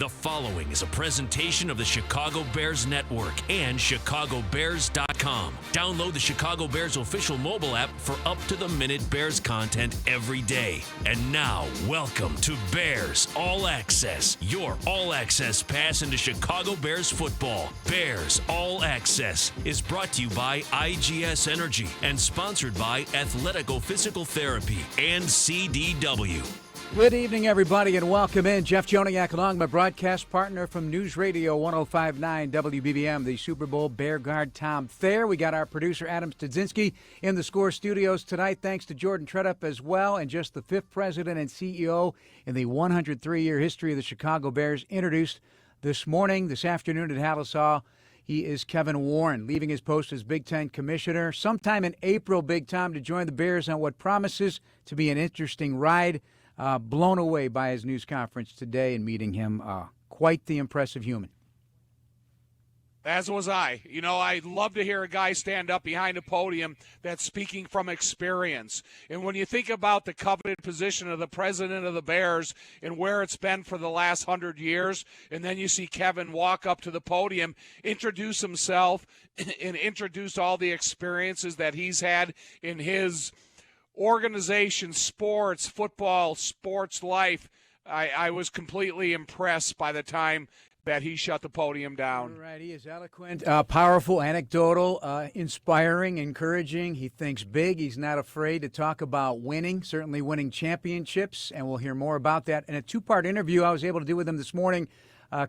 The following is a presentation of the Chicago Bears Network and ChicagoBears.com. Download the Chicago Bears official mobile app for up-to-the-minute Bears content every day. And now, welcome to Bears All Access, your all-access pass into Chicago Bears football. Bears All Access is brought to you by IGS Energy and sponsored by Athletico Physical Therapy and CDW. Good evening, everybody, and welcome in. Jeff Joniak along, my broadcast partner from News Radio 105.9 WBBM, the Super Bowl Bear guard Tom Thayer. We got our producer Adam Studzinski in the Score Studios tonight. Thanks to Jordan Tredup as well, and just the fifth president and CEO in the 103-year history of the Chicago Bears introduced this afternoon at Hallis Hall. He is Kevin Warren, leaving his post as Big Ten commissioner sometime in April, Big Tom, to join the Bears on what promises to be an interesting ride. Blown away by his news conference today and meeting him. Quite the impressive human. As was I. You know, I love to hear a guy stand up behind a podium that's speaking from experience. And when you think about the coveted position of the president of the Bears and where it's been for the last 100 years, and then you see Kevin walk up to the podium, introduce himself, and introduce all the experiences that he's had in his organization, sports, football, sports life, I was completely impressed by the time that he shut the podium down. Right, he is eloquent, powerful, anecdotal, inspiring, encouraging. He thinks big. He's not afraid to talk about winning, certainly winning championships, and we'll hear more about that. In a two-part interview I was able to do with him this morning,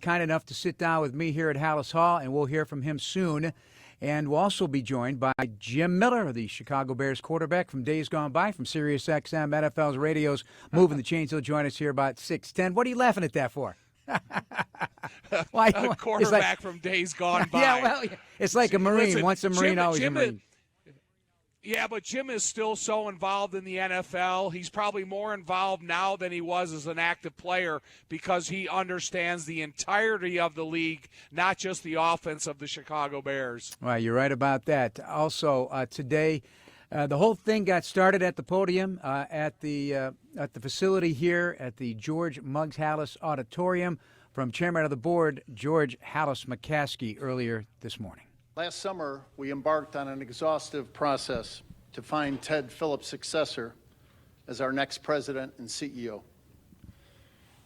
kind enough to sit down with me here at Hallis Hall, and we'll hear from him soon. And we'll also be joined by Jim Miller, the Chicago Bears quarterback from days gone by, from SiriusXM, NFL's radios, moving the chains. He'll join us here about 6:10. What are you laughing at that for? Why? A quarterback from days gone by. Yeah, well, it's like a Marine. Listen, Once a Marine, always a Marine. Yeah, but Jim is still so involved in the NFL. He's probably more involved now than he was as an active player because he understands the entirety of the league, not just the offense of the Chicago Bears. Well, you're right about that. Also, today, the whole thing got started at the podium at the facility here at the George Muggs Hallis Auditorium from Chairman of the Board, George Hallis McCaskey, earlier this morning. Last summer, we embarked on an exhaustive process to find Ted Phillips' successor as our next president and CEO.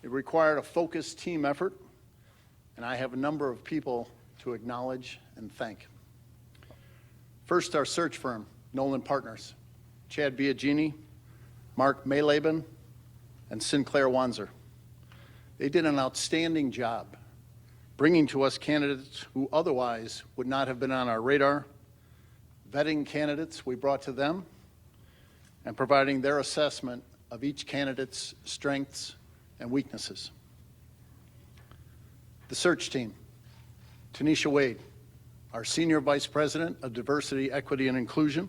It required a focused team effort, and I have a number of people to acknowledge and thank. First, our search firm, Nolan Partners, Chad Biagini, Mark Mayleben, and Sinclair Wanzer. They did an outstanding job bringing to us candidates who otherwise would not have been on our radar, vetting candidates we brought to them, and providing their assessment of each candidate's strengths and weaknesses. The search team, Tanisha Wade, our Senior Vice President of Diversity, Equity, and Inclusion,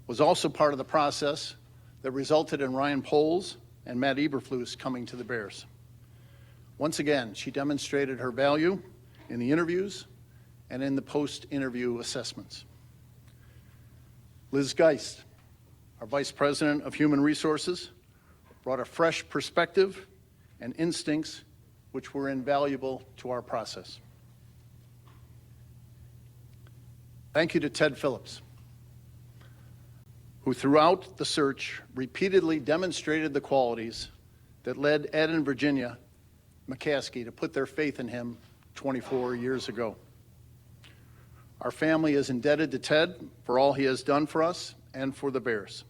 was also part of the process that resulted in Ryan Poles and Matt Eberflus coming to the Bears. Once again, she demonstrated her value in the interviews and in the post-interview assessments. Liz Geist, our Vice President of Human Resources, brought a fresh perspective and instincts which were invaluable to our process. Thank you to Ted Phillips, who throughout the search repeatedly demonstrated the qualities that led Ed and Virginia McCaskey to put their faith in him 24 years ago. Our family is indebted to Ted for all he has done for us and for the Bears.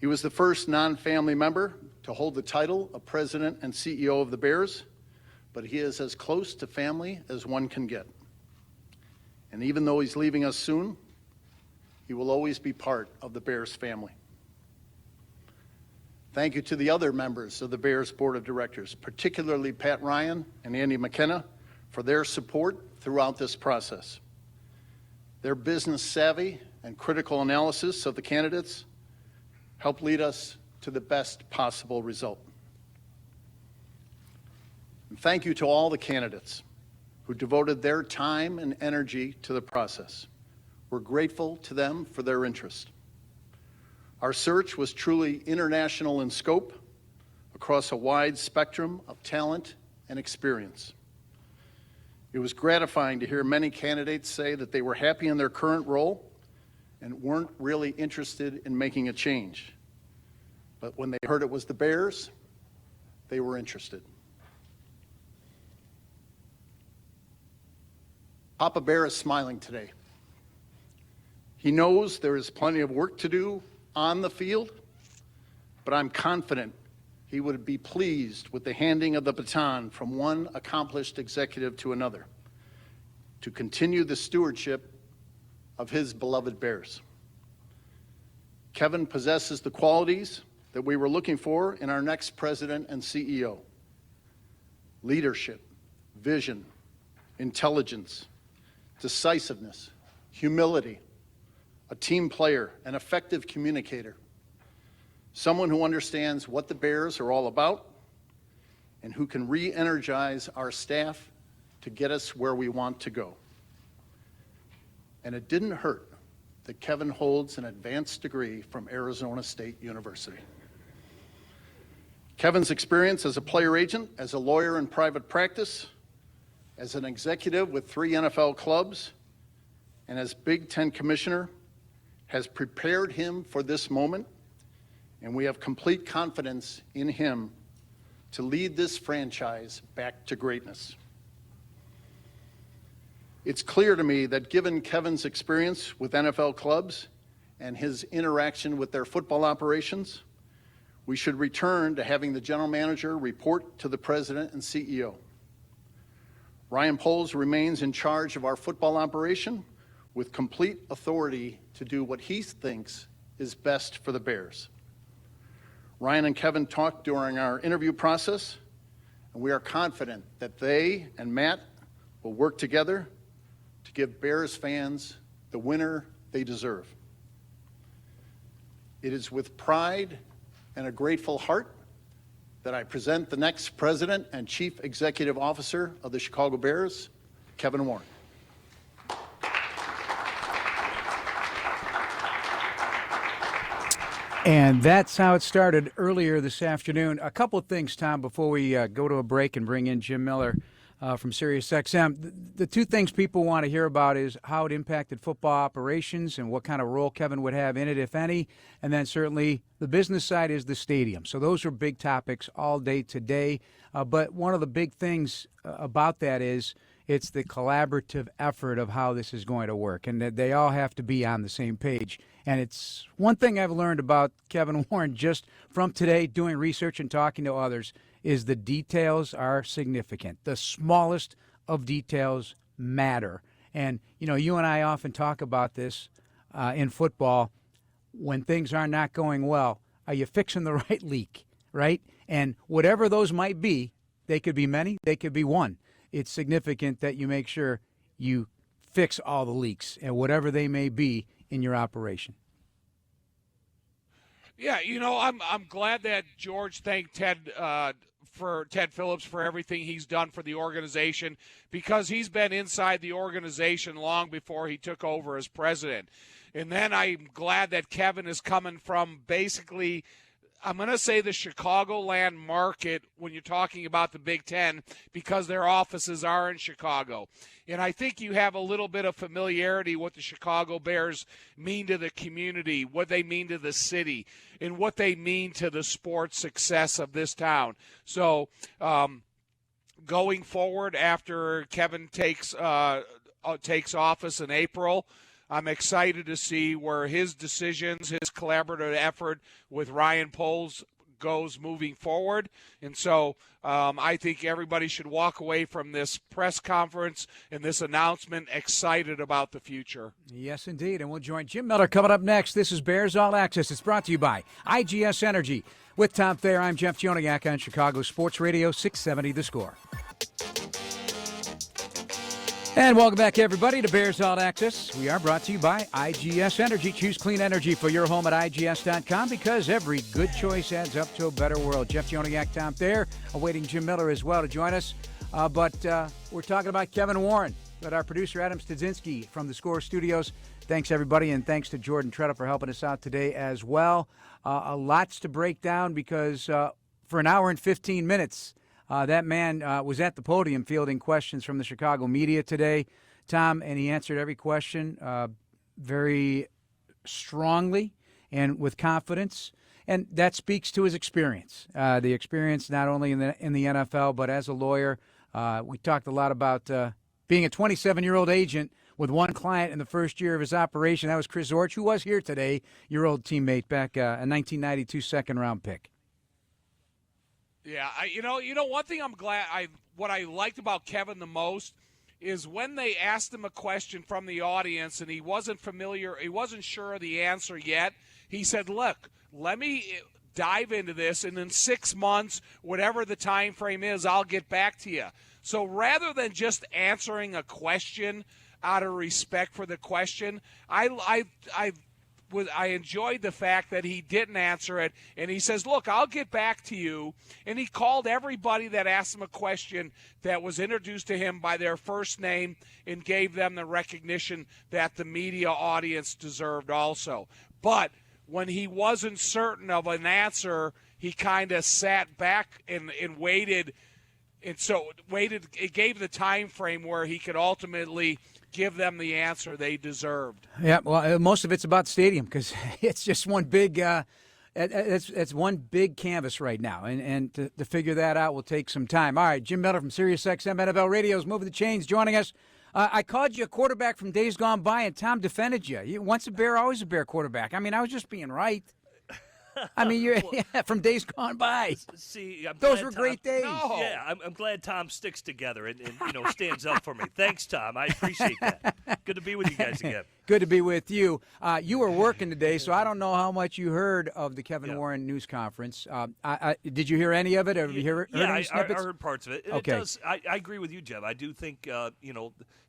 He was the first non-family member to hold the title of President and CEO of the Bears, but he is as close to family as one can get. And even though he's leaving us soon, he will always be part of the Bears family. Thank you to the other members of the Bears Board of Directors, particularly Pat Ryan and Andy McKenna, for their support throughout this process. Their business savvy and critical analysis of the candidates helped lead us to the best possible result. And thank you to all the candidates who devoted their time and energy to the process. We're grateful to them for their interest. Our search was truly international in scope, across a wide spectrum of talent and experience. It was gratifying to hear many candidates say that they were happy in their current role and weren't really interested in making a change. But when they heard it was the Bears, they were interested. Papa Bear is smiling today. He knows there is plenty of work to do on the field, but I'm confident he would be pleased with the handing of the baton from one accomplished executive to another to continue the stewardship of his beloved Bears. Kevin possesses the qualities that we were looking for in our next president and CEO: leadership, vision, intelligence, decisiveness, humility, a team player, an effective communicator, someone who understands what the Bears are all about and who can re-energize our staff to get us where we want to go. And it didn't hurt that Kevin holds an advanced degree from Arizona State University. Kevin's experience as a player agent, as a lawyer in private practice, as an executive with 3 NFL clubs, and as Big Ten commissioner has prepared him for this moment, and we have complete confidence in him to lead this franchise back to greatness. It's clear to me that given Kevin's experience with NFL clubs and his interaction with their football operations, we should return to having the general manager report to the president and CEO. Ryan Poles remains in charge of our football operation with complete authority to do what he thinks is best for the Bears. Ryan and Kevin talked during our interview process, and we are confident that they and Matt will work together to give Bears fans the winner they deserve. It is with pride and a grateful heart that I present the next President and Chief Executive Officer of the Chicago Bears, Kevin Warren. And that's how it started earlier this afternoon. A couple of things, Tom, before we go to a break and bring in Jim Miller from SiriusXM. The 2 things people want to hear about is how it impacted football operations and what kind of role Kevin would have in it, if any. And then certainly the business side is the stadium. So those are big topics all day today. But one of the big things about that is it's the collaborative effort of how this is going to work, and that they all have to be on the same page. And it's one thing I've learned about Kevin Warren just from today doing research and talking to others is the details are significant. The smallest of details matter. And, you know, you and I often talk about this in football. When things are not going well, are you fixing the right leak, right? And whatever those might be, they could be many, they could be one. It's significant that you make sure you fix all the leaks and whatever they may be in your operation. Yeah, you know, I'm glad that George thanked Ted Phillips for everything he's done for the organization, because he's been inside the organization long before he took over as president. And then I'm glad that Kevin is coming from basically, I'm going to say, the Chicagoland market when you're talking about the Big Ten, because their offices are in Chicago. And I think you have a little bit of familiarity what the Chicago Bears mean to the community, what they mean to the city, and what they mean to the sports success of this town. So going forward after Kevin takes office in April, I'm excited to see where his decisions, his collaborative effort with Ryan Poles goes moving forward. And so I think everybody should walk away from this press conference and this announcement excited about the future. Yes, indeed. And we'll join Jim Miller coming up next. This is Bears All Access. It's brought to you by IGS Energy. With Tom Thayer, I'm Jeff Joniak on Chicago Sports Radio 670 The Score. And welcome back, everybody, to Bears All Access. We are brought to you by IGS Energy. Choose clean energy for your home at IGS.com, because every good choice adds up to a better world. Jeff Joniak, Tom Thayer, awaiting Jim Miller as well to join us. But we're talking about Kevin Warren. Got our producer, Adam Studzinski, from the Score Studios. Thanks, everybody, and thanks to Jordan Tretta for helping us out today as well. A lots to break down, because for an hour and 15 minutes, That man was at the podium fielding questions from the Chicago media today, Tom, and he answered every question very strongly and with confidence. And that speaks to his experience, the experience not only in the NFL, but as a lawyer. We talked a lot about being a 27-year-old agent with one client in the first year of his operation. That was Chris Orch, who was here today, your old teammate back, a 1992 second-round pick. Yeah, one thing what I liked about Kevin the most is when they asked him a question from the audience and he wasn't sure of the answer yet, he said, look, let me dive into this, and in 6 months, whatever the time frame is, I'll get back to you. So rather than just answering a question out of respect for the question, I enjoyed the fact that he didn't answer it, and he says, look, I'll get back to you. And he called everybody that asked him a question that was introduced to him by their first name and gave them the recognition that the media audience deserved also. But when he wasn't certain of an answer, he kind of sat back and waited. And so it gave the time frame where he could ultimately give them the answer they deserved. Yeah, well, most of it's about the stadium because it's just one big it's one big canvas right now, and to figure that out will take some time. All right, Jim Miller from SiriusXM NFL Radio is moving the chains, joining us. I called you a quarterback from days gone by, and Tom defended you. Once a Bear, always a Bear quarterback. I mean, I was just being right. I mean, you're from days gone by. See, those were great days. No. Yeah, I'm glad Tom sticks together and stands up for me. Thanks, Tom. I appreciate that. Good to be with you guys again. Good to be with you. You were working today, so I don't know how much you heard of the Kevin Warren news conference. Did you hear any of it? Have you heard any snippets? I heard parts of it. Okay. It does, I agree with you, Jeff. I do think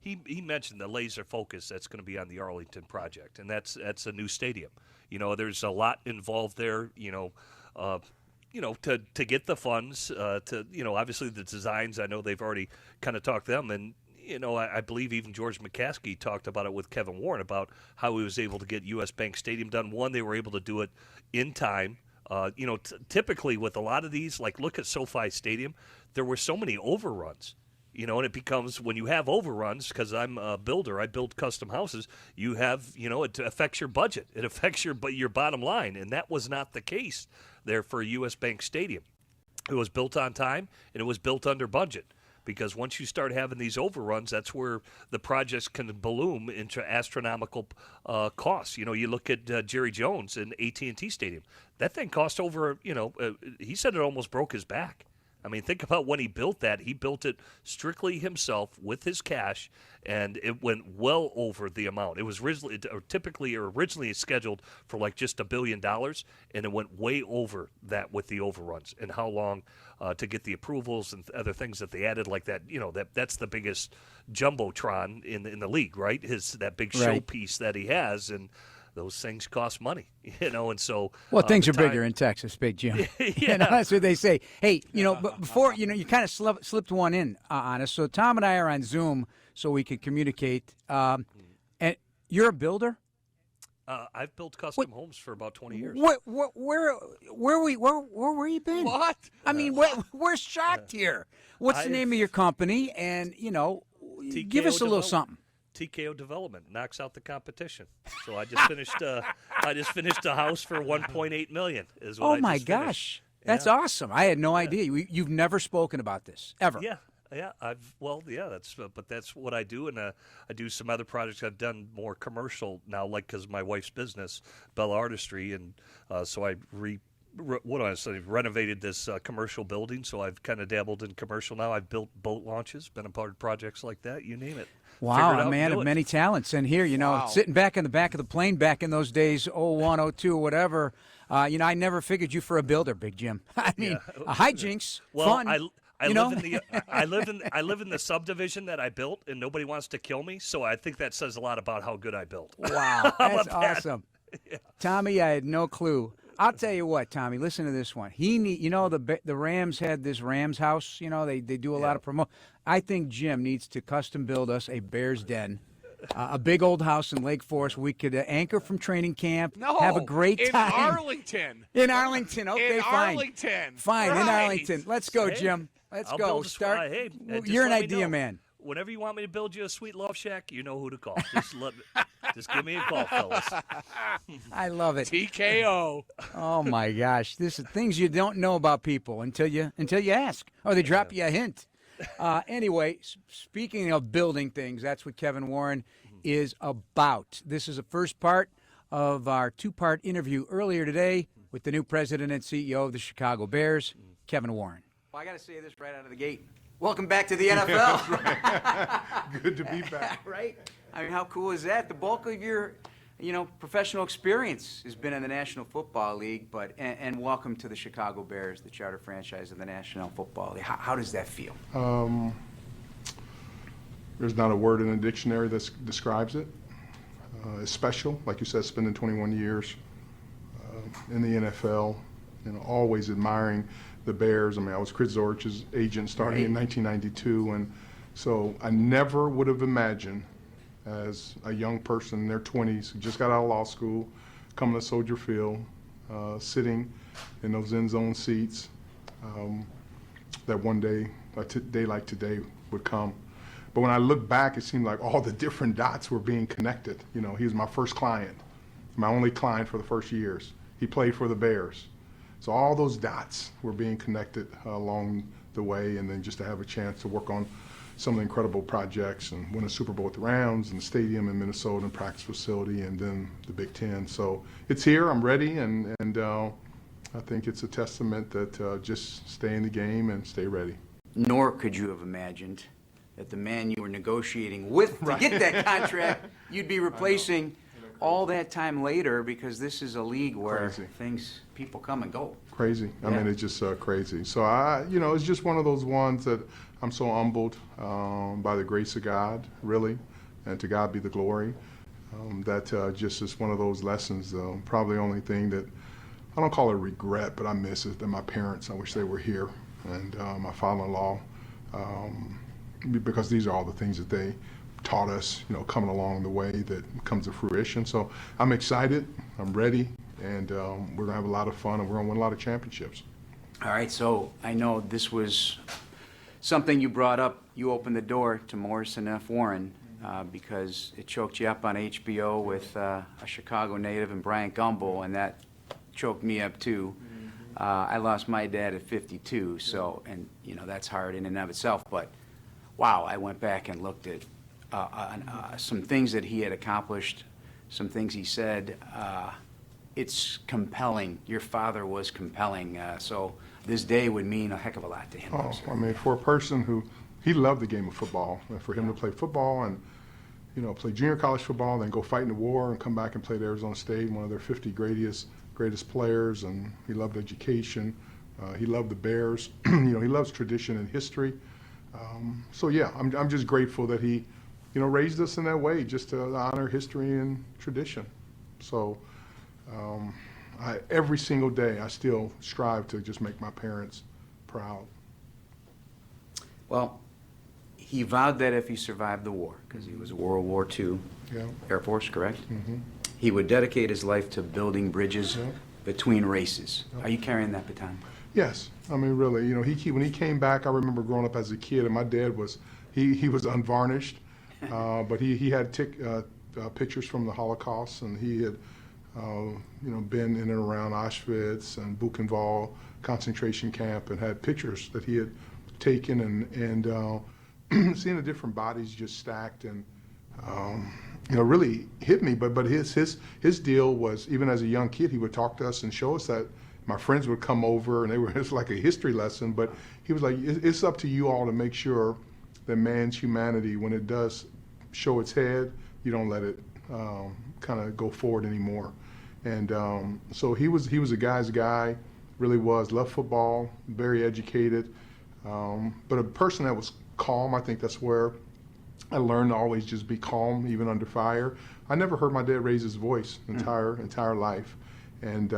he mentioned the laser focus that's going to be on the Arlington project, and that's a new stadium. There's a lot involved there. To get the funds. Obviously the designs. I know they've already kind of talked them, and I believe even George McCaskey talked about it with Kevin Warren about how he was able to get U.S. Bank Stadium done. One, they were able to do it in time. Typically with a lot of these, like look at SoFi Stadium, there were so many overruns. And it becomes when you have overruns, because I'm a builder, I build custom houses, you have, it affects your budget. It affects your bottom line, and that was not the case there for U.S. Bank Stadium. It was built on time, and it was built under budget, because once you start having these overruns, that's where the projects can balloon into astronomical costs. You look at Jerry Jones in AT&T Stadium. That thing cost over, he said it almost broke his back. I mean, think about when he built that. He built it strictly himself with his cash, and it went well over the amount. It was originally scheduled for like just $1 billion, and it went way over that with the overruns and how long to get the approvals and other things that they added like that. That's the biggest jumbotron in the league, right? That big showpiece that he has, and those things cost money, and so. Well, things are bigger in Texas, Big Jim. Yeah. That's what they say. Hey, but before, you kind of slipped one in on us. So Tom and I are on Zoom so we can communicate. And you're a builder? I've built custom homes for about 20 years. Where were you been? What? I mean, we're shocked here. What's the name of your company? And, give us a little something. TKO Development knocks out the competition. So I just finished. I just finished a house for $1.8 million. Is what oh I my just gosh, finished. that's awesome! I had no idea. You've never spoken about this ever. Yeah. That's what I do, and I do some other projects. I've done more commercial now, like because my wife's business, Bella Artistry, and so I renovated this commercial building. So I've kind of dabbled in commercial now. I've built boat launches, been a part of projects like that. You name it. Wow, a man of many talents. And here, sitting back in the back of the plane back in those days, 01, 02, whatever, I never figured you for a builder, Big Jim. I mean, hijinks, fun. I live in the subdivision that I built, and nobody wants to kill me. So I think that says a lot about how good I built. Wow, that's awesome. Yeah. Tommy, I had no clue. I'll tell you what, Tommy. Listen to this one. The Rams had this Rams house. They do a lot of promo. I think Jim needs to custom build us a Bears den, a big old house in Lake Forest. We could anchor from training camp. No, have a great time in Arlington. In Arlington, okay, in fine. Arlington, fine right. In Arlington. Let's go, Jim. Let's I'll go. build Start. hey, just You're an let me idea know. man. Whenever you want me to build you a sweet love shack, you know who to call. Just give me a call, fellas. I love it. TKO. Oh my gosh, this is things you don't know about people until you ask, or they drop you a hint. Anyway, speaking of building things, that's what Kevin Warren is about. This is the first part of our two-part interview earlier today with the new president and CEO of the Chicago Bears, Kevin Warren. Well, I got to say this right out of the gate. Welcome back to the NFL. Good to be back. Right? I mean, how cool is that? The bulk of your, professional experience has been in the National Football League, and welcome to the Chicago Bears, the charter franchise of the National Football League. How does that feel? There's not a word in a dictionary that describes it. It's special, like you said, spending 21 years in the NFL, always admiring the Bears. I mean, I was Chris Zorch's agent starting in 1992, and so I never would have imagined as a young person in their 20s who just got out of law school, coming to Soldier Field, sitting in those end zone seats, that one day, a day like today, would come. But when I look back, it seemed like all the different dots were being connected. He was my first client, my only client for the first years. He played for the Bears. So all those dots were being connected along the way, and then just to have a chance to work on some of the incredible projects and win a Super Bowl with the Rams and the stadium in Minnesota and practice facility, and then the Big Ten. So it's here, I'm ready, and I think it's a testament that just stay in the game and stay ready. Nor could you have imagined that the man you were negotiating with to get that contract, you'd be replacing all that time later, because this is a league where people come and go. Crazy. I mean, it's just crazy. So it's just one of those ones that I'm so humbled by the grace of God, really, and to God be the glory. That just is one of those lessons. Probably the only thing that I don't call it regret, but I miss it, that my parents, I wish they were here, and my father-in-law, because these are all the things that they taught us, coming along the way that comes to fruition. So I'm excited, I'm ready, and we're going to have a lot of fun, and we're going to win a lot of championships. All right, so I know this was something you brought up. You opened the door to Morrison F. Warren because it choked you up on HBO with a Chicago native and Bryant Gumbel, and that choked me up too. I lost my dad at 52, so, and that's hard in and of itself, but wow, I went back and looked at some things that he had accomplished, some things he said. It's compelling. Your father was compelling, so this day would mean a heck of a lot to him. I mean, for a person who, he loved the game of football, and for him to play football and, play junior college football, then go fight in the war and come back and play at Arizona State, one of their 50 greatest players, and he loved education. He loved the Bears. He loves tradition and history. So yeah, I'm just grateful that he, raised us in that way, just to honor history and tradition. So every single day, I still strive to just make my parents proud. Well, he vowed that if he survived the war, because he was World War II Air Force, correct? Mm-hmm. He would dedicate his life to building bridges between races. Are you carrying that baton? Yes, I mean, really, when he came back, I remember growing up as a kid, and my dad was, he was unvarnished, but he had pictures from the Holocaust, and he had, been in and around Auschwitz and Buchenwald concentration camp, and had pictures that he had taken, and seeing the different bodies just stacked, and really hit me. But his deal was, even as a young kid, he would talk to us and show us that. My friends would come over, and it's like a history lesson, but he was like, it's up to you all to make sure that man's humanity, when it does show its head, you don't let it kind of go forward anymore. And so he was a guy's guy, really was, loved football, very educated, but a person that was calm. I think that's where I learned to always just be calm, even under fire. I never heard my dad raise his voice entire life. And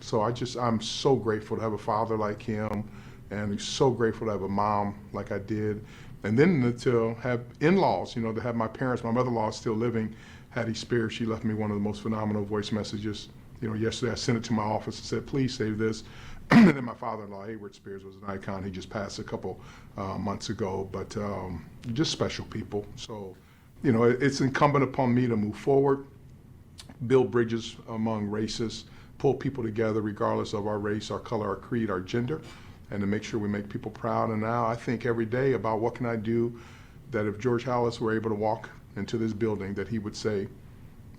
so I'm so grateful to have a father like him, and so grateful to have a mom like I did. And then to have in-laws, to have my parents. My mother-in-law is still living, Hattie Spears. She left me one of the most phenomenal voice messages. Yesterday I sent it to my office and said, please save this. And then my father-in-law, Hayward Spears, was an icon. He just passed a couple months ago, but just special people. So, you know, it's incumbent upon me to move forward, build bridges among races, pull people together regardless of our race, our color, our creed, our gender, and to make sure we make people proud. And now I think every day about what can I do that if George Halas were able to walk into this building, that he would say,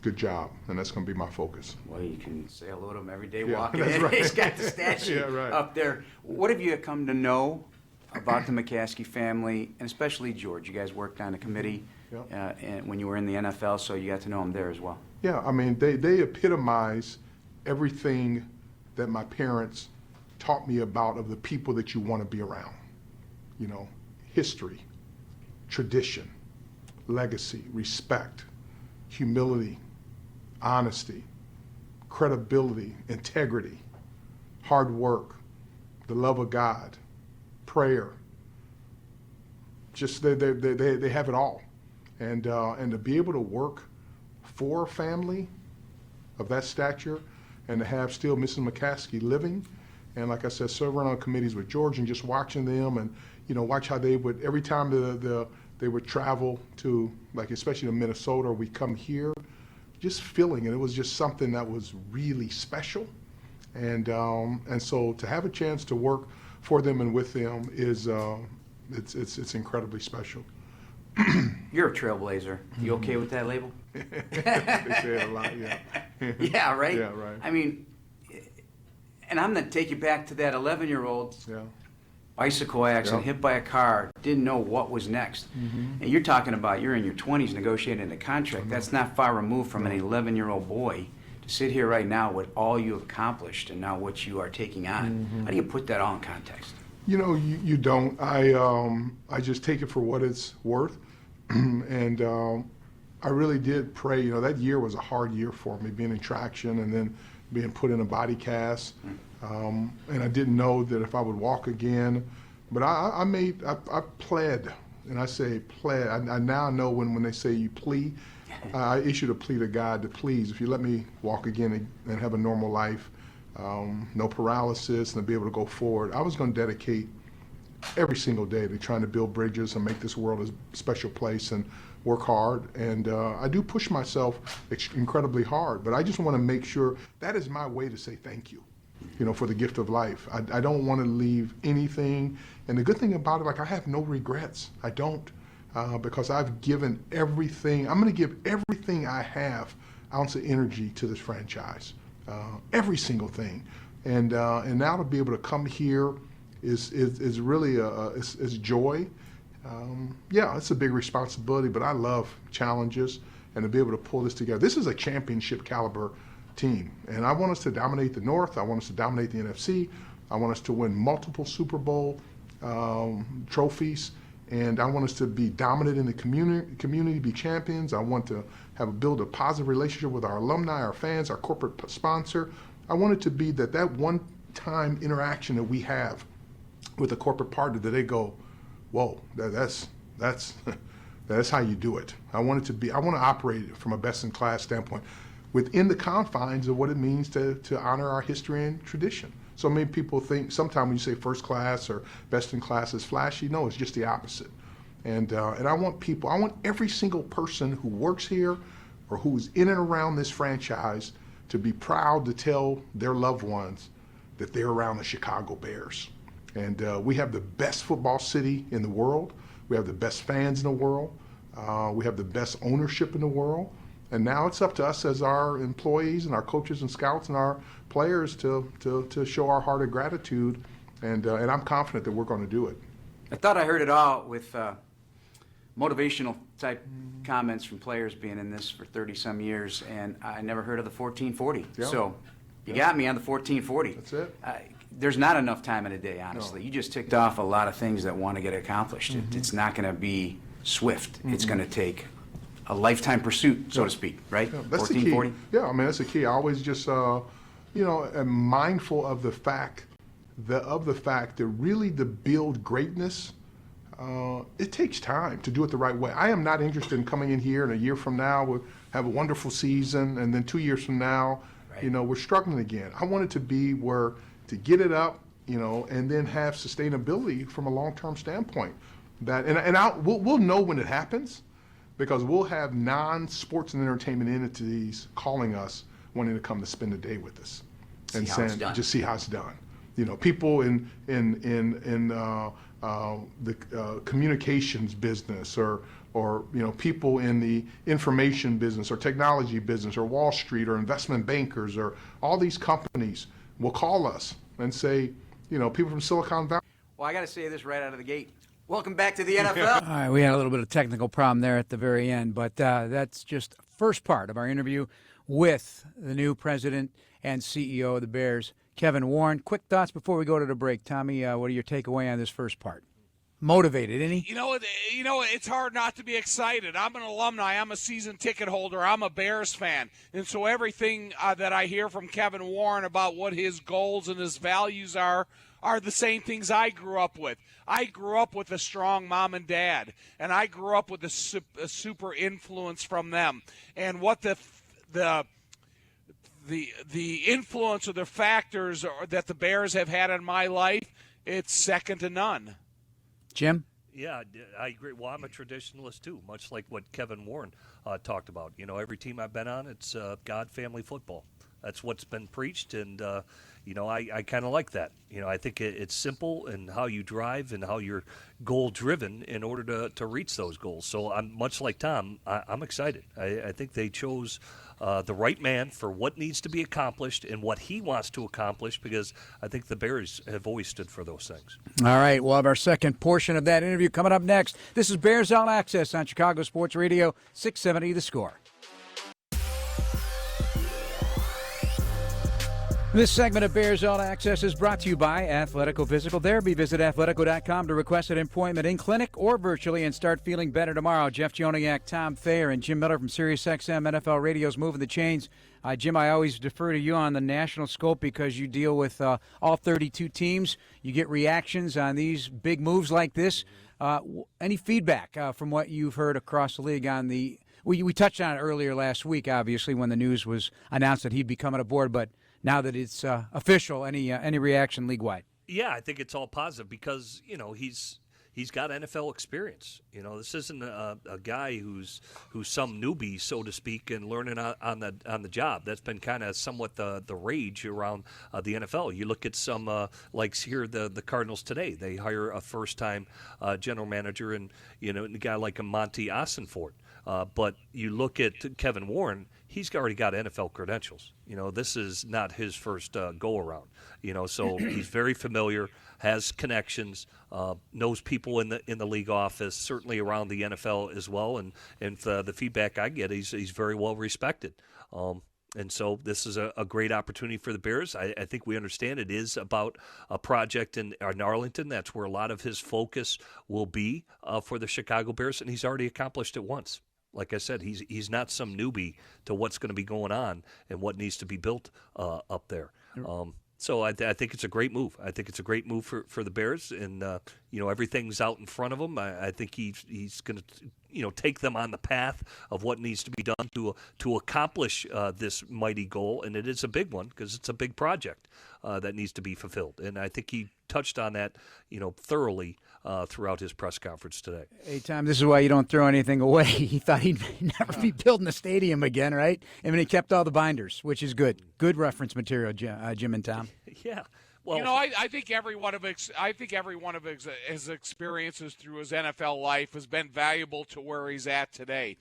good job, and that's going to be my focus. Well, you can say hello to him every day Yeah, walking that's in. right. He's got the statue Yeah, right. up there. What have you come to know about the McCaskey family, and especially George? You guys worked on a committee and when you were in the NFL, so you got to know him there as well. Yeah, I mean, they epitomize everything that my parents taught me about of the people that you want to be around. You know, history, tradition, legacy, respect, humility, honesty, credibility, integrity, hard work, the love of God, prayer. Just they have it all. And to be able to work for a family of that stature and to have still Mrs. McCaskey living, and like I said, serving on committees with George and just watching them and, you know, watch how they would, every time they would travel to, like especially to Minnesota, we come here, just feeling it. It was just something that was really special. And so to have a chance to work for them and with them is, it's incredibly special. You're a trailblazer. You okay with that label? They say it a lot, yeah. Yeah, right? Yeah, right. I mean, and I'm going to take you back to that 11-year-old Yeah. bicycle accident, Yeah. hit by a car, didn't know what was next. And you're talking about you're in your 20s negotiating a contract. That's not far removed from an 11-year-old boy to sit here right now with all you have accomplished and now what you are taking on. How do you put that all in context? You know, you don't. I just take it for what it's worth. And I really did pray. You know, that year was a hard year for me, being in traction and then being put in a body cast. And I didn't know that if I would walk again. But I pled, and I say pled. I now know when they say you plea, I issued a plea to God to please, if you let me walk again and have a normal life, no paralysis, and to be able to go forward. I was going to dedicate every single day to trying to build bridges and make this world a special place and work hard. And I do push myself incredibly hard, but I just want to make sure that is my way to say thank you, you know, for the gift of life. I don't want to leave anything. And the good thing about it, like, I have no regrets. I don't, because I've given everything. I'm going to give everything I have, ounce of energy, to this franchise. Every single thing. And now to be able to come here is really is joy. Yeah, it's a big responsibility, but I love challenges, and to be able to pull this together. This is a championship caliber team, and I want us to dominate the North. I want us to dominate the NFC. I want us to win multiple Super Bowl trophies, and I want us to be dominant in the community, be champions. I want to build a positive relationship with our alumni, our fans, our corporate sponsor. I want it to be that one-time interaction that we have with a corporate partner, that they go, whoa, that's how you do it. I want to operate it from a best-in-class standpoint within the confines of what it means to honor our history and tradition. So many people think sometimes when you say first class or best in class is flashy. No, it's just the opposite. And I want every single person who works here or who is in and around this franchise to be proud to tell their loved ones that they're around the Chicago Bears. And we have the best football city in the world. We have the best fans in the world. We have the best ownership in the world. And now it's up to us as our employees and our coaches and scouts and our players to show our heart of gratitude. And I'm confident that we're going to do it. I thought I heard it all with motivational type comments from players being in this for 30-some years, and I never heard of the 1440. Yeah. So you got me on the 1440. That's it. There's not enough time in a day, honestly. No. You just ticked off a lot of things that want to get accomplished. It's not going to be swift. It's going to take a lifetime pursuit, so to speak, right? Yeah, that's the key. Yeah, I mean, that's the key. I always just, am mindful of the fact that really to build greatness, it takes time to do it the right way. I am not interested in coming in here and a year from now we'll have a wonderful season, and then 2 years from now, we're struggling again. I want it to be where to get it up and then have sustainability from a long-term standpoint. We'll know when it happens, because we'll have non-sports and entertainment entities calling us, wanting to come to spend a day with us, and saying, just see how it's done. People in the communications business, or people in the information business or technology business or Wall Street or investment bankers, or all these companies will call us and say, people from Silicon Valley. Well, I got to say this right out of the gate. Welcome back to the NFL. All right, we had a little bit of technical problem there at the very end, but that's just first part of our interview with the new president and CEO of the Bears, Kevin Warren. Quick thoughts before we go to the break. Tommy, what are your takeaway on this first part? Motivated, isn't he? It's hard not to be excited. I'm an alumni. I'm a season ticket holder. I'm a Bears fan. And so everything that I hear from Kevin Warren about what his goals and his values are the same things I grew up with. I grew up with a strong mom and dad, and I grew up with a super influence from them. And what the influence or the factors that the Bears have had in my life, it's second to none. Jim? Yeah, I agree. Well, I'm a traditionalist too, much like what Kevin Warren talked about. Every team I've been on, it's God, family, football. That's what's been preached, and I kind of like that. I think it's simple in how you drive and how you're goal-driven in order to reach those goals. So I'm much like Tom. I'm excited. I think they chose the right man for what needs to be accomplished and what he wants to accomplish, because I think the Bears have always stood for those things. All right, we'll have our second portion of that interview coming up next. This is Bears All Access on Chicago Sports Radio, 670 The Score. This segment of Bears All Access is brought to you by Athletico Physical Therapy. Visit athletico.com to request an appointment in clinic or virtually and start feeling better tomorrow. Jeff Joniak, Tom Thayer, and Jim Miller from SiriusXM NFL Radio's Moving the Chains. Jim, I always defer to you on the national scope because you deal with all 32 teams. You get reactions on these big moves like this. Any feedback from what you've heard across the league on the – we touched on it earlier last week, obviously, when the news was announced that he'd be coming aboard, but – now that it's official, any reaction league-wide? Yeah, I think it's all positive because, he's got NFL experience. This isn't a guy who's some newbie, so to speak, and learning on the job. That's been kind of somewhat the rage around the NFL. You look at some like here the Cardinals today. They hire a first-time general manager, and a guy like a Monty Ossenfort. But you look at Kevin Warren. He's already got NFL credentials. This is not his first go-around. So he's very familiar, has connections, knows people in the league office, certainly around the NFL as well. And the feedback I get, he's very well respected. And so this is a great opportunity for the Bears. I think we understand it is about a project in Arlington. That's where a lot of his focus will be for the Chicago Bears, and he's already accomplished it once. Like I said, he's not some newbie to what's going to be going on and what needs to be built up there. So I think it's a great move. I think it's a great move for the Bears, and everything's out in front of him. I think he's going to take them on the path of what needs to be done to accomplish this mighty goal, and it is a big one because it's a big project that needs to be fulfilled. And I think he touched on that thoroughly throughout his press conference today. Hey, Tom, this is why you don't throw anything away. He thought he'd never be building a stadium again, right? I mean, he kept all the binders, which is good. Good reference material, Jim and Tom. Yeah. Well, I think every one of his experiences through his NFL life has been valuable to where he's at today.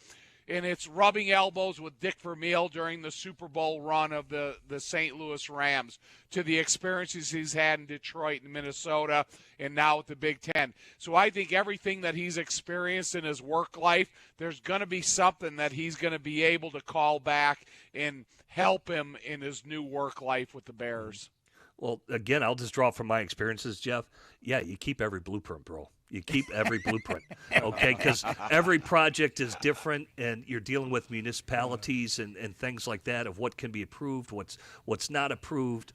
And it's rubbing elbows with Dick Vermeil during the Super Bowl run of the St. Louis Rams, to the experiences he's had in Detroit and Minnesota and now with the Big Ten. So I think everything that he's experienced in his work life, there's going to be something that he's going to be able to call back and help him in his new work life with the Bears. Well, again, I'll just draw from my experiences, Jeff. Yeah, you keep every blueprint, bro. You keep every blueprint, okay? Because every project is different, and you're dealing with municipalities and things like that of what can be approved, what's not approved,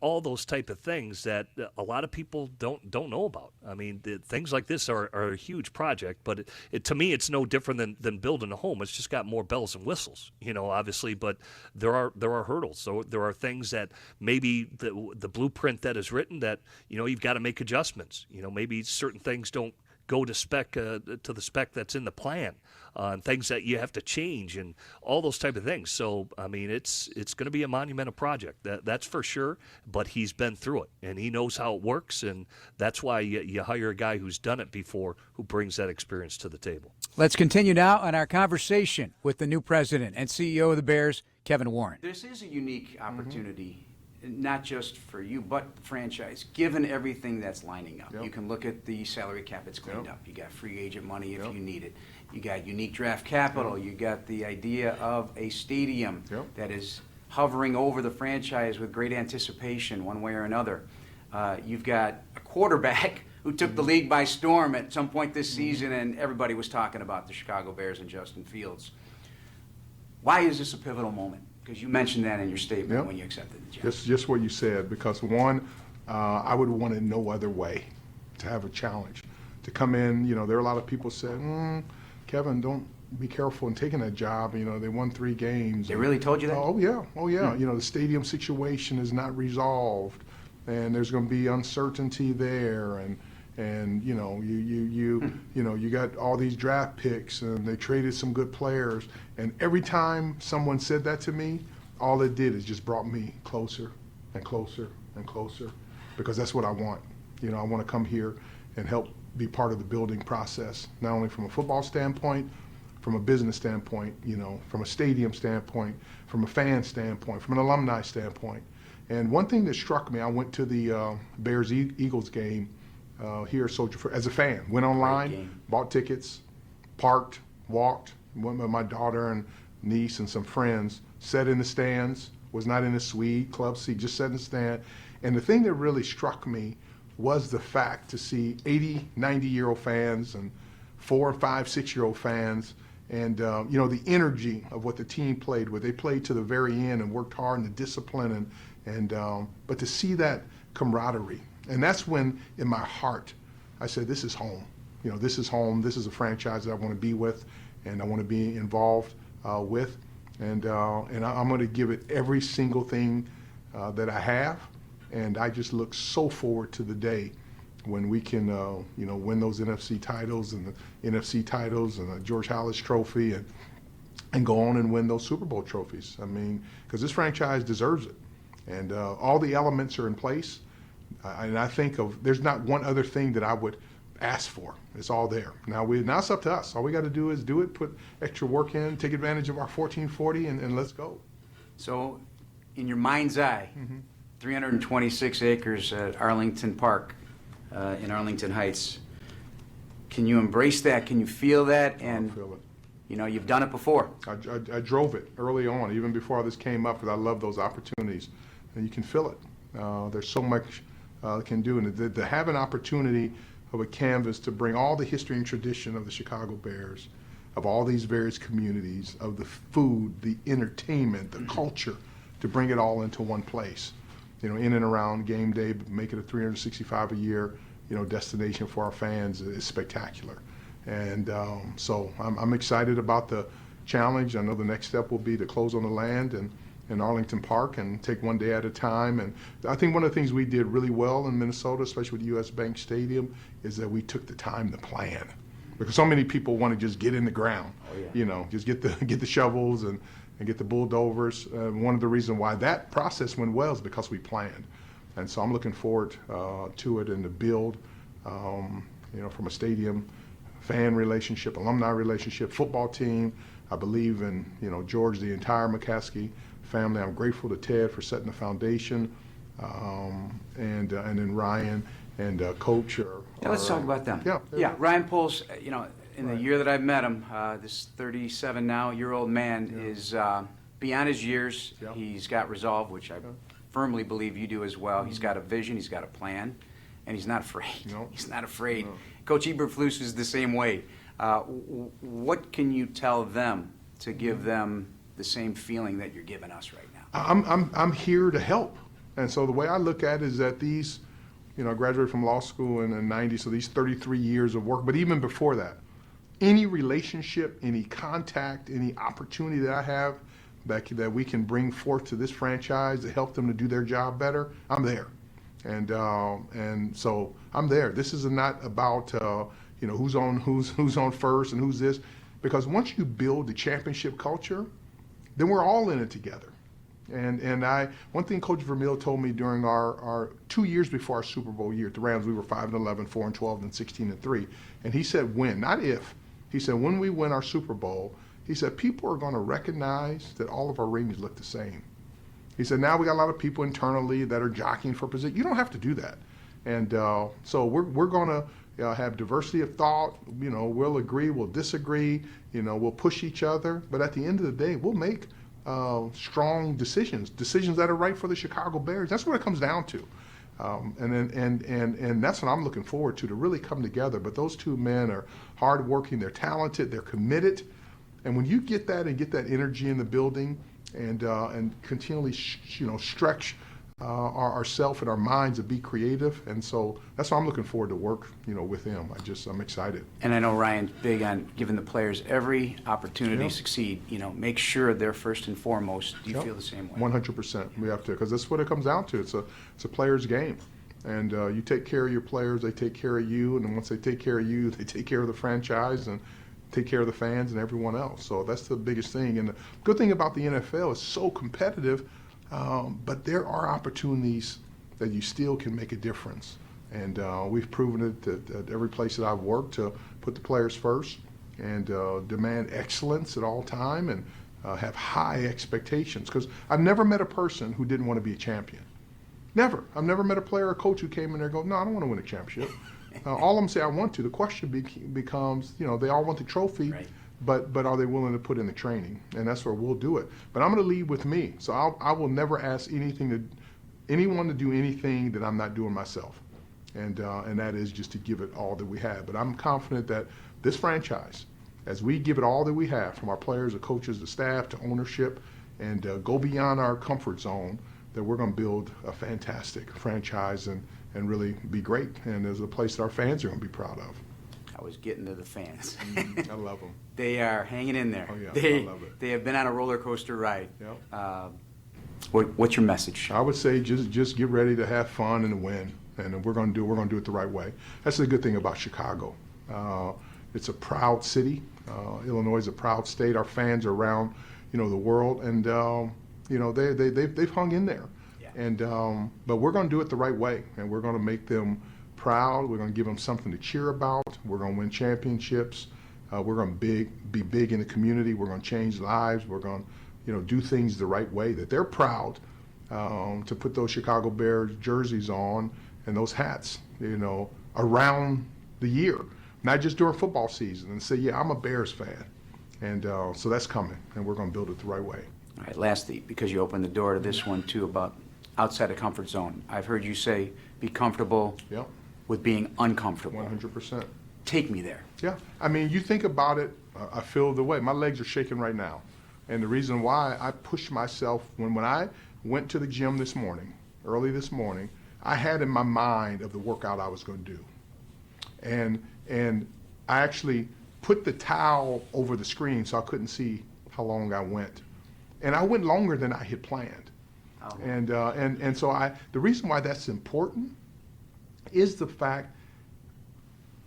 all those type of things that a lot of people don't know about. I mean, things like this are a huge project, but to me, it's no different than building a home. It's just got more bells and whistles, obviously, but there are hurdles. So there are things that maybe the blueprint that is written that, you've got to make adjustments. Maybe certain things don't go to the spec that's in the plan, and things that you have to change and all those type of things. So, I mean, it's going to be a monumental project, that's for sure, but he's been through it, and he knows how it works, and that's why you hire a guy who's done it before, who brings that experience to the table. Let's continue now on our conversation with the new president and CEO of the Bears, Kevin Warren. This is a unique opportunity, not just for you, but the franchise, given everything that's lining up. Yep. You can look at the salary cap, it's cleaned up. You got free agent money if Yep. you need it. You got unique draft capital. You got the idea of a stadium Yep. that is hovering over the franchise with great anticipation one way or another. You've got a quarterback who took the league by storm at some point this season, and everybody was talking about the Chicago Bears and Justin Fields. Why is this a pivotal moment? Because you mentioned that in your statement Yep. when you accepted the job. Just what you said, because one, I would want it no other way to have a challenge. To come in, there are a lot of people said, Kevin, don't be careful in taking that job. They won 3 games. They really told you that? Oh, yeah. The stadium situation is not resolved, and there's going to be uncertainty there, and you got all these draft picks, and they traded some good players. And every time someone said that to me, all it did is just brought me closer and closer and closer, because that's what I want. I want to come here and help be part of the building process, not only from a football standpoint, from a business standpoint, from a stadium standpoint, from a fan standpoint, from an alumni standpoint. And one thing that struck me, I went to the Bears-Eagles game here at Soldier Field as a fan. Went online, bought tickets, parked, walked, went with my daughter and niece and some friends, sat in the stands, was not in the suite, club seat, just sat in the stand. And the thing that really struck me was the fact to see 80, 90-year-old fans and 4, 5, 6-year-old fans, and the energy of what the team played with. They played to the very end and worked hard, and the discipline, but to see that camaraderie. And that's when, in my heart, I said, this is home. This is home. This is a franchise that I want to be with, and I want to be involved with. And I'm going to give it every single thing that I have. And I just look so forward to the day when we can, win those NFC titles and the NFC titles and the George Halas Trophy and go on and win those Super Bowl trophies. I mean, because this franchise deserves it. And all the elements are in place. And I think there's not one other thing that I would ask for. It's all there. Now it's up to us. All we got to do is do it, put extra work in, take advantage of our 1440, and let's go. So, in your mind's eye, 326 acres at Arlington Park in Arlington Heights. Can you embrace that? Can you feel that? And I feel it. You've done it before. I drove it early on, even before this came up, because I love those opportunities. And you can feel it. There's so much it can do. And to have an opportunity of a canvas to bring all the history and tradition of the Chicago Bears, of all these various communities, of the food, the entertainment, the culture, to bring it all into one place. In and around game day, make it a 365 a year, destination for our fans is spectacular. And so I'm excited about the challenge. I know the next step will be to close on the land in Arlington Park and take one day at a time. And I think one of the things we did really well in Minnesota, especially with U.S. Bank Stadium, is that we took the time to plan. Because so many people want to just get in the ground, just get the shovels and get the bulldozers. One of the reasons why that process went well is because we planned. And so I'm looking forward to it and to build, from a stadium, fan relationship, alumni relationship, football team. I believe in, George, the entire McCaskey family. I'm grateful to Ted for setting the foundation, and then Ryan and Coach. Let's talk about them. Yeah. Ryan Poles, in the year that I've met him, this 37-year-old man is beyond his years. Yeah. He's got resolve, which I firmly believe you do as well. He's got a vision. He's got a plan. And he's not afraid. No. He's not afraid. No. Coach Eberflus is the same way. What can you tell them to give them the same feeling that you're giving us right now? I'm here to help. And so the way I look at it is that these, I graduated from law school in 90, so these 33 years of work, but even before that, any relationship, any contact, any opportunity that I have that we can bring forth to this franchise to help them to do their job better, I'm there. And so I'm there. This is not about who's on first and who's this, because once you build the championship culture, then we're all in it together. And one thing Coach Vermeil told me during our 2 years before our Super Bowl year at the Rams, we were 5-11, 4-12, and 16-3. And he said when, not if. He said when we win our Super Bowl, he said people are going to recognize that all of our rings look the same. He said now we got a lot of people internally that are jockeying for position. You don't have to do that. And so we're going to have diversity of thought. We'll agree, we'll disagree. We'll push each other. But at the end of the day, we'll make strong decisions that are right for the Chicago Bears. That's what it comes down to. And that's what I'm looking forward to really come together. But those two men are hardworking, they're talented, they're committed. And when you get that and get that energy in the building and continually stretch ourselves and our minds to be creative, and so that's why I'm looking forward to work with him. I'm excited. And I know Ryan's big on giving the players every opportunity to succeed. Make sure they're first and foremost. Do you feel the same way? 100%. We have to, because that's what it comes down to. It's a player's game, and you take care of your players, they take care of you, and then once they take care of you, they take care of the franchise and take care of the fans and everyone else. So that's the biggest thing. And the good thing about the NFL is so competitive. But there are opportunities that you still can make a difference. And we've proven it at every place that I've worked to put the players first and demand excellence at all time and have high expectations. Because I've never met a person who didn't want to be a champion. Never. I've never met a player or coach who came in there and go, no, I don't want to win a championship. All of them say I want to. The question becomes, they all want the trophy. Right. But are they willing to put in the training? And that's where we'll do it. But I'm going to lead with me. So I will never ask anyone to do anything that I'm not doing myself. And that is just to give it all that we have. But I'm confident that this franchise, as we give it all that we have, from our players, the coaches, the staff, to ownership, and go beyond our comfort zone, that we're going to build a fantastic franchise and really be great. And there's a place that our fans are going to be proud of. I was getting to the fans. I love them. They are hanging in there. Oh, yeah, I love it. They have been on a roller coaster ride. Yep. What's your message? I would say just get ready to have fun and win, and we're going to do it the right way. That's the good thing about Chicago. It's a proud city. Illinois is a proud state. Our fans are around, the world, and they've hung in there. Yeah. And but we're going to do it the right way, and we're going to make them proud. We're going to give them something to cheer about. We're going to win championships. We're going to be big in the community. We're going to change lives. We're going to, do things the right way, that they're proud to put those Chicago Bears jerseys on and those hats, around the year, not just during football season, and say, yeah, I'm a Bears fan. And so that's coming, and we're going to build it the right way. All right, lastly, because you opened the door to this one, too, about outside the comfort zone. I've heard you say be comfortable with being uncomfortable. 100%. Take me there. Yeah. I mean, you think about it, I feel the way. My legs are shaking right now. And the reason why I pushed myself, when I went to the gym early this morning, I had in my mind of the workout I was going to do. And I actually put the towel over the screen so I couldn't see how long I went. And I went longer than I had planned. Oh. And so the reason why that's important is the fact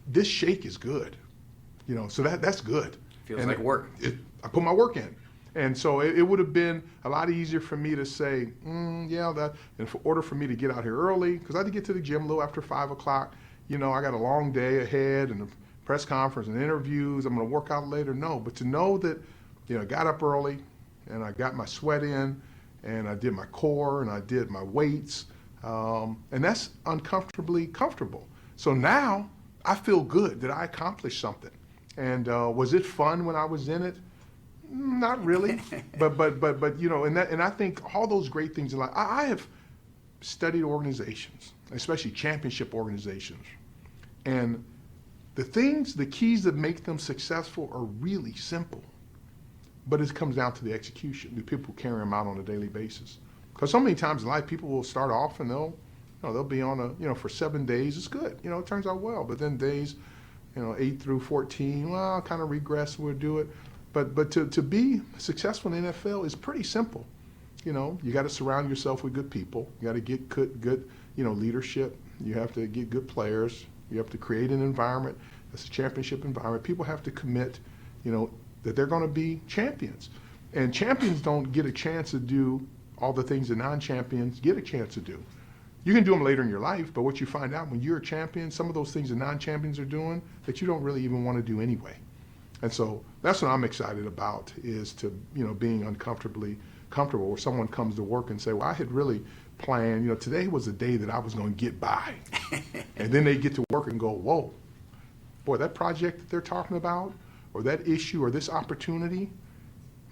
this shake is good, so that's good. Feels like work. I put my work in. And so it would have been a lot easier for me to say, and in order for me to get out here early, because I had to get to the gym a little after 5 o'clock, I got a long day ahead and a press conference and interviews, I'm going to work out later. No, but to know that, I got up early and I got my sweat in and I did my core and I did my weights, and that's uncomfortably comfortable. So now I feel good that I accomplished something. And was it fun when I was in it? Not really, but and I think all those great things in life. I have studied organizations, especially championship organizations, and the keys that make them successful are really simple. But it comes down to the execution. Do people carry them out on a daily basis? Because so many times in life, people will start off and they'll be on for 7 days. It's good. It turns out well. But then days, 8 through 14, well, I'll kind of regress. We'll do it. But to be successful in the NFL is pretty simple. You got to surround yourself with good people. You got to get good leadership. You have to get good players. You have to create an environment that's a championship environment. People have to commit, that they're going to be champions. And champions don't get a chance to do all the things that non-champions get a chance to do. You can do them later in your life, but what you find out when you're a champion, some of those things that non-champions are doing that you don't really even want to do anyway. And so that's what I'm excited about, is to, being uncomfortably comfortable, where someone comes to work and say, well, I had really planned, today was the day that I was going to get by. And then they get to work and go, whoa, boy, that project that they're talking about, or that issue, or this opportunity,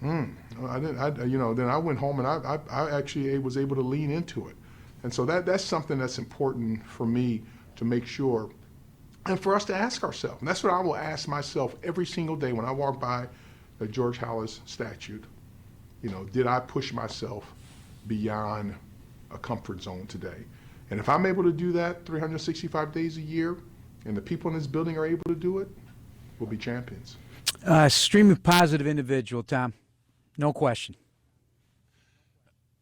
then I went home and I actually was able to lean into it. And so that's something that's important for me to make sure, and for us to ask ourselves. And that's what I will ask myself every single day when I walk by the George Halas statue. Did I push myself beyond a comfort zone today? And if I'm able to do that 365 days a year, and the people in this building are able to do it, we'll be champions. Extremely positive individual, Tom. No question.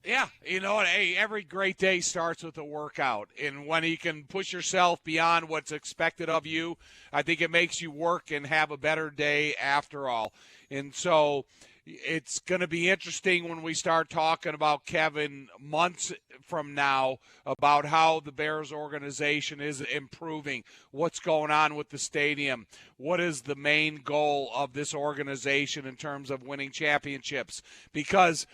Yeah, hey, every great day starts with a workout. And when you can push yourself beyond what's expected of you, I think it makes you work and have a better day after all. And so it's going to be interesting when we start talking about Kevin months from now about how the Bears organization is improving, what's going on with the stadium, what is the main goal of this organization in terms of winning championships. Because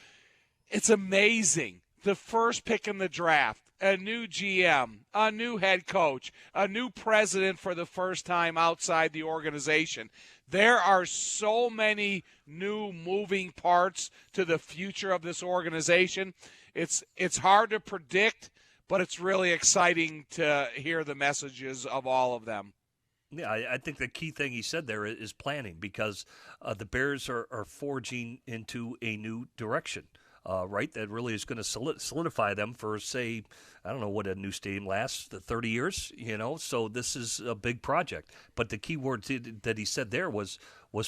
it's amazing. The first pick in the draft, a new GM, a new head coach, a new president for the first time outside the organization. There are so many new moving parts to the future of this organization. It's hard to predict, but it's really exciting to hear the messages of all of them. Yeah, I think the key thing he said there is planning, because the Bears are forging into a new direction. Right, that really is going to solidify them for, say, I don't know what a new stadium lasts, 30 years, so this is a big project. But the key word that he said there was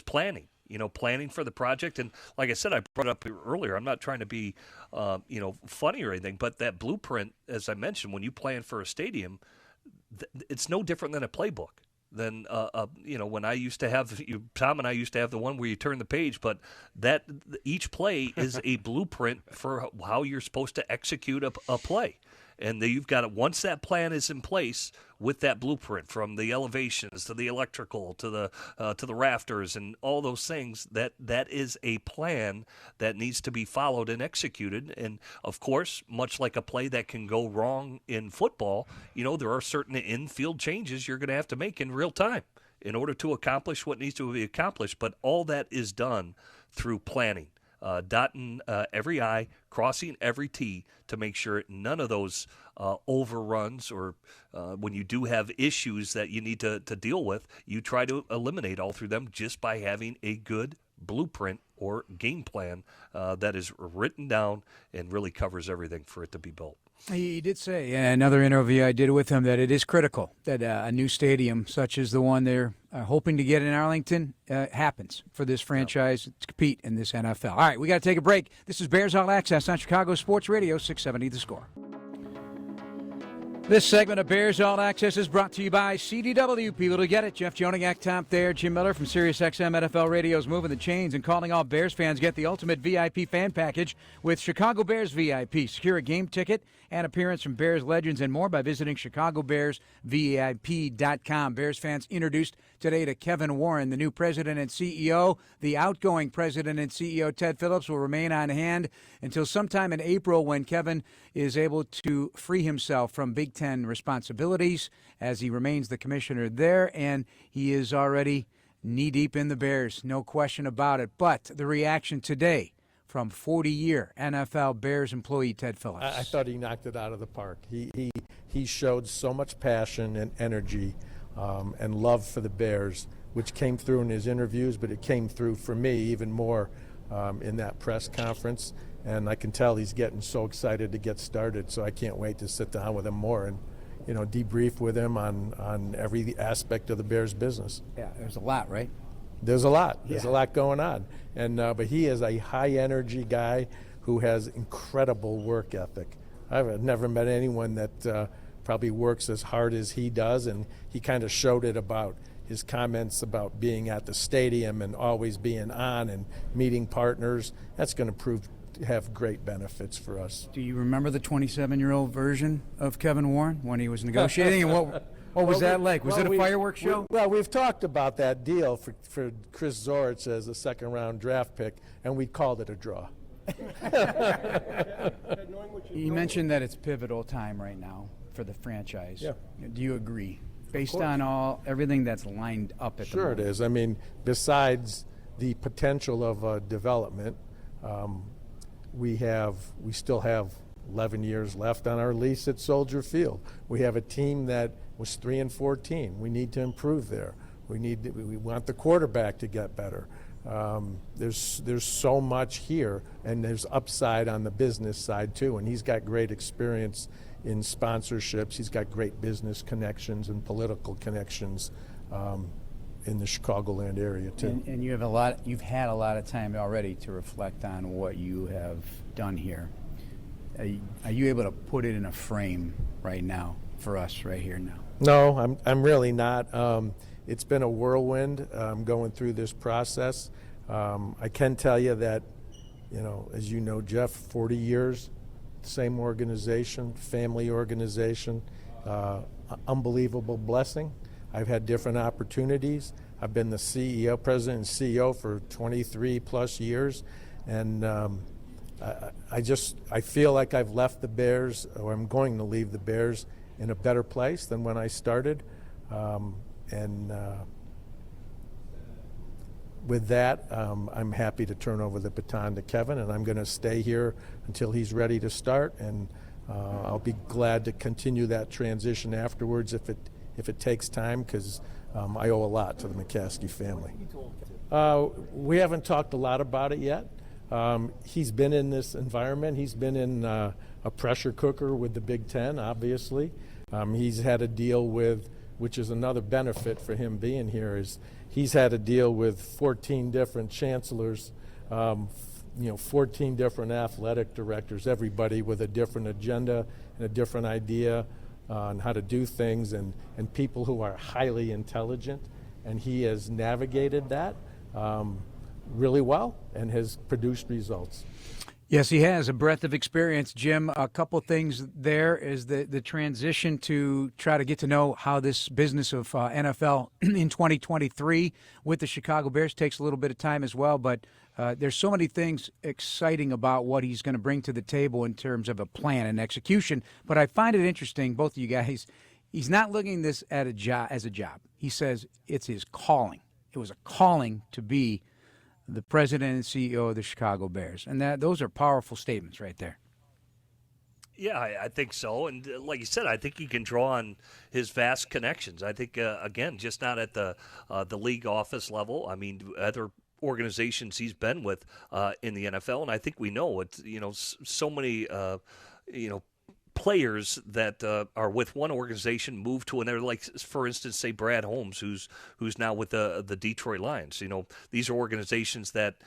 planning, planning for the project. And like I said, I brought up earlier, I'm not trying to be, funny or anything, but that blueprint, as I mentioned, when you plan for a stadium, it's no different than a playbook. Than when I used to have Tom and I used to have the one where you turn the page, but that each play is a blueprint for how you're supposed to execute a play. And you've got it once that plan is in place with that blueprint, from the elevations to the electrical to the rafters and all those things. That is a plan that needs to be followed and executed. And of course, much like a play that can go wrong in football, there are certain infield changes you're going to have to make in real time in order to accomplish what needs to be accomplished. But all that is done through planning. Dotting every I, crossing every T to make sure none of those overruns, or when you do have issues that you need to deal with, you try to eliminate all through them just by having a good blueprint or game plan that is written down and really covers everything for it to be built. He did say in another interview I did with him that it is critical that a new stadium such as the one they're hoping to get in Arlington happens for this franchise to compete in this NFL. All right, we got to take a break. This is Bears All Access on Chicago Sports Radio 670 The Score. This segment of Bears All Access is brought to you by CDW. People to get it. Jeff Joniak, Tom Thayer, Jim Miller from SiriusXM NFL Radio's moving the chains and calling all Bears fans. Get the ultimate VIP fan package with Chicago Bears VIP. Secure a game ticket and appearance from Bears legends and more by visiting ChicagoBearsVIP.com. Bears fans introduced today to Kevin Warren, the new president and CEO. The outgoing president and CEO, Ted Phillips, will remain on hand until sometime in April, when Kevin is able to free himself from Big Ten responsibilities as he remains the commissioner there, and he is already knee-deep in the Bears, no question about it. But the reaction today from 40-year NFL Bears employee Ted Phillips. I thought he knocked it out of the park. He showed so much passion and energy and love for the Bears, which came through in his interviews, but it came through for me even more in that press conference. And I can tell he's getting so excited to get started, so I can't wait to sit down with him more and debrief with him on every aspect of the Bears business. Yeah, there's a lot, right? There's a lot. There's a lot going on. And but he is a high-energy guy who has incredible work ethic. I've never met anyone that probably works as hard as he does, and he kind of showed it about his comments about being at the stadium and always being on and meeting partners. That's going to prove to have great benefits for us. Do you remember the 27-year-old version of Kevin Warren when he was negotiating? And what was that like? Was it a fireworks show? We've talked about that deal for Chris Zorich as a second-round draft pick, and we called it a draw. You mentioned that it's pivotal time right now for the franchise. Yeah. Do you agree? Based on everything that's lined up at the moment. Sure it is. I mean, besides the potential of development, we still have 11 years left on our lease at Soldier Field. We have a team that was 3-14. We need to improve there. We want the quarterback to get better. There's so much here, and there's upside on the business side too. And he's got great experience in sponsorships. He's got great business connections and political connections in the Chicagoland area too. And you've had a lot of time already to reflect on what you have done here. Are you able to put it in a frame right now for us right here now? No, I'm really not. It's been a whirlwind going through this process. I can tell you that, as you know, Jeff, 40 years, same organization, family organization, unbelievable blessing. I've had different opportunities. I've been the president and CEO for 23 plus years, and I feel like I've left the Bears, or I'm going to leave the Bears in a better place than when I started. With that, I'm happy to turn over the baton to Kevin, and I'm going to stay here until he's ready to start, and I'll be glad to continue that transition afterwards if it takes time, because I owe a lot to the McCaskey family. We haven't talked a lot about it yet. He's been in this environment. He's been in a pressure cooker with the Big Ten, obviously. He's had a deal with, which is another benefit for him being here, is he's had a deal with 14 different chancellors, 14 different athletic directors, everybody with a different agenda and a different idea on how to do things, and people who are highly intelligent. And he has navigated that really well and has produced results. Yes, he has a breadth of experience. Jim, a couple things there is the transition to try to get to know how this business of NFL in 2023 with the Chicago Bears takes a little bit of time as well, but there's so many things exciting about what he's going to bring to the table in terms of a plan and execution. But I find it interesting, both of you guys, he's not looking at this as a job. He says it's his calling. It was a calling to be the president and CEO of the Chicago Bears. And those are powerful statements right there. Yeah, I think so. And like you said, I think he can draw on his vast connections. I think, again, just not at the league office level. I mean, other organizations he's been with in the NFL. And I think we know it's, so many, players that are with one organization move to another, like, for instance, say Brad Holmes, who's now with the Detroit Lions. These are organizations that,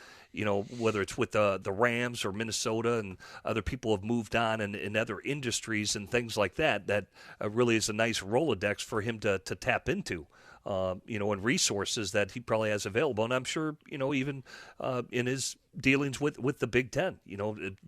whether it's with the Rams or Minnesota, and other people have moved on in other industries and things like that, that really is a nice Rolodex for him to tap into. And resources that he probably has available. And I'm sure, even in his dealings with the Big Ten,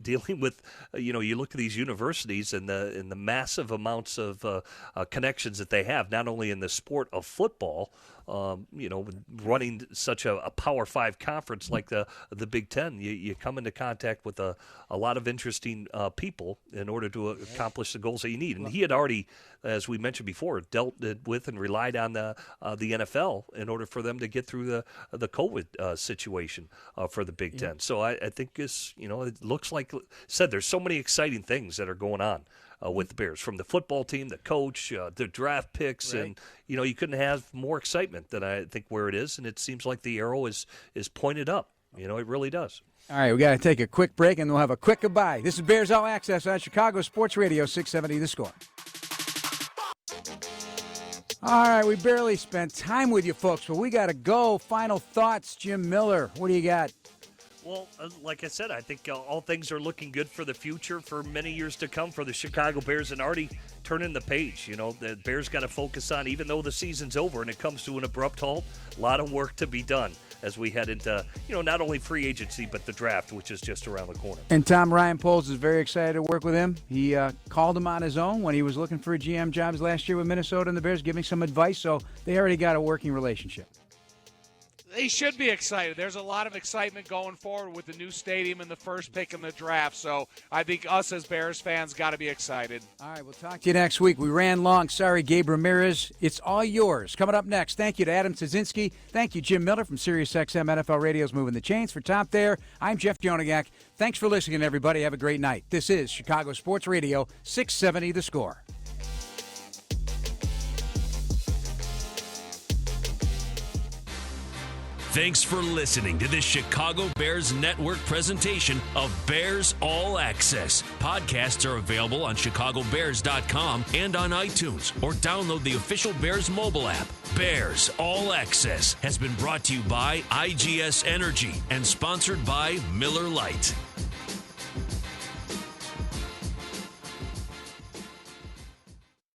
dealing with, you look at these universities and the massive amounts of connections that they have, not only in the sport of football, running such a Power 5 conference like the Big Ten, you come into contact with a lot of interesting people in order to accomplish the goals that you need. And he had already, as we mentioned before, dealt with and relied on the NFL in order for them to get through the COVID situation for the Big Ten. So I think it looks like, said, there's so many exciting things that are going on with the Bears, from the football team, the coach, the draft picks, Right. and you couldn't have more excitement than I think where it is, and it seems like the arrow is pointed up. It really does. All right, we got to take a quick break, and we'll have a quick goodbye. This is Bears All Access on Chicago Sports Radio 670 The Score. All right, we barely spent time with you folks, but we got to go. Final thoughts, Jim Miller. What do you got? Well, like I said, I think all things are looking good for the future for many years to come for the Chicago Bears, and already turning the page. The Bears got to focus on, even though the season's over and it comes to an abrupt halt, a lot of work to be done as we head into, not only free agency, but the draft, which is just around the corner. And Tom Ryan Poles is very excited to work with him. He called him on his own when he was looking for GM jobs last year with Minnesota and the Bears, giving some advice, so they already got a working relationship. They should be excited. There's a lot of excitement going forward with the new stadium and the first pick in the draft. So I think us as Bears fans got to be excited. All right, we'll talk to you next week. We ran long. Sorry, Gabe Ramirez. It's all yours. Coming up next, thank you to Adam Stadzinski. Thank you, Jim Miller from SiriusXM NFL Radio's Moving the Chains. For Tom Thayer, I'm Jeff Joniak. Thanks for listening, everybody. Have a great night. This is Chicago Sports Radio 670 The Score. Thanks for listening to the Chicago Bears Network presentation of Bears All Access. Podcasts are available on chicagobears.com and on iTunes, or download the official Bears mobile app. Bears All Access has been brought to you by IGS Energy and sponsored by Miller Lite.